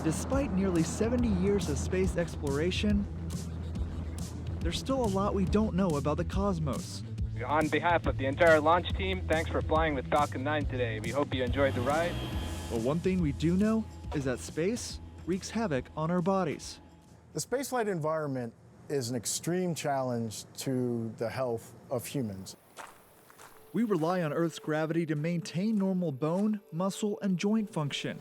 Despite nearly 70 years of space exploration, there's still a lot we don't know about the cosmos. On behalf of the entire launch team, thanks for flying with Falcon 9 today. We hope you enjoyed the ride. But one thing we do know is that space wreaks havoc on our bodies. The spaceflight environment is an extreme challenge to the health of humans. We rely on Earth's gravity to maintain normal bone, muscle, and joint function.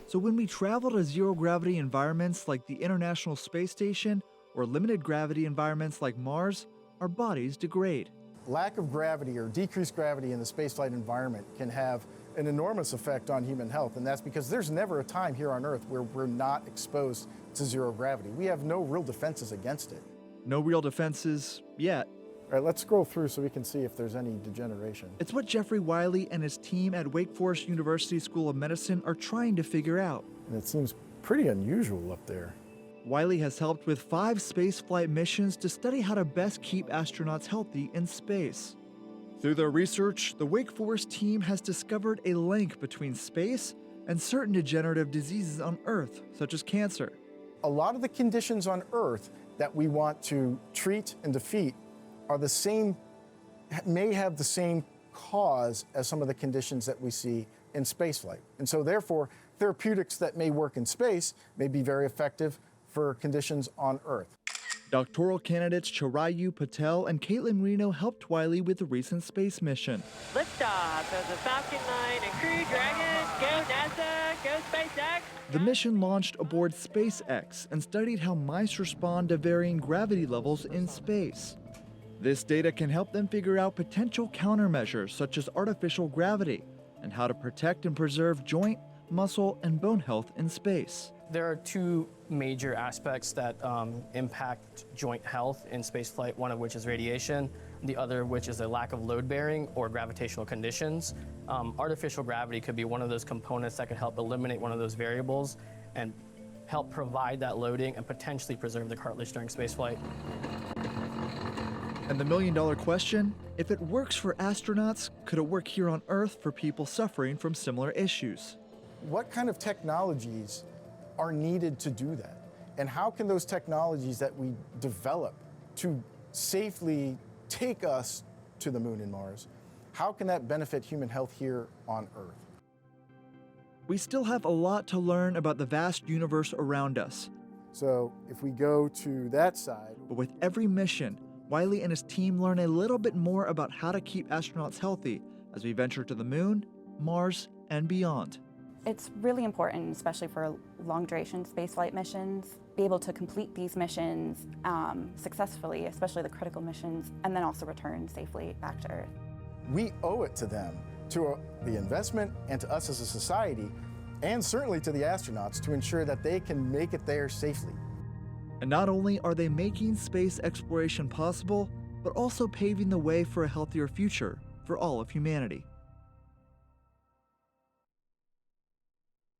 So when we travel to zero-gravity environments like the International Space Station or limited gravity environments like Mars, our bodies degrade. Lack of gravity or decreased gravity in the spaceflight environment can have an enormous effect on human health, and that's because there's never a time here on Earth where we're not exposed to zero gravity. We have no real defenses against it. No real defenses yet. All right, let's scroll through so we can see if there's any degeneration. It's what Jeffrey Wiley and his team at Wake Forest University School of Medicine are trying to figure out. And it seems pretty unusual up there. Wiley has helped with 5 spaceflight missions to study how to best keep astronauts healthy in space. Through their research, the Wake Forest team has discovered a link between space and certain degenerative diseases on Earth, such as cancer. A lot of the conditions on Earth that we want to treat and defeat are the same, may have the same cause as some of the conditions that we see in spaceflight. And so therefore, therapeutics that may work in space may be very effective for conditions on Earth. Doctoral candidates Charayu Patel and Caitlin Reno helped Wiley with the recent space mission. Liftoff of the Falcon 9 and Crew Dragon. Go NASA, go SpaceX. The mission launched aboard SpaceX and studied how mice respond to varying gravity levels in space. This data can help them figure out potential countermeasures such as artificial gravity and how to protect and preserve joint, muscle, and bone health in space. There are 2 major aspects that impact joint health in spaceflight, one of which is radiation, the other which is a lack of load bearing or gravitational conditions. Artificial gravity could be one of those components that could help eliminate one of those variables and help provide that loading and potentially preserve the cartilage during spaceflight. And the million-dollar question, if it works for astronauts, could it work here on Earth for people suffering from similar issues? What kind of technologies are needed to do that? And how can those technologies that we develop to safely take us to the moon and Mars, how can that benefit human health here on Earth? We still have a lot to learn about the vast universe around us. So if we go to that side. But with every mission, Wiley and his team learn a little bit more about how to keep astronauts healthy as we venture to the moon, Mars, and beyond. It's really important, especially for long-duration spaceflight missions, be able to complete these missions successfully, especially the critical missions, and then also return safely back to Earth. We owe it to them, to the investment and to us as a society, and certainly to the astronauts to ensure that they can make it there safely. And not only are they making space exploration possible, but also paving the way for a healthier future for all of humanity.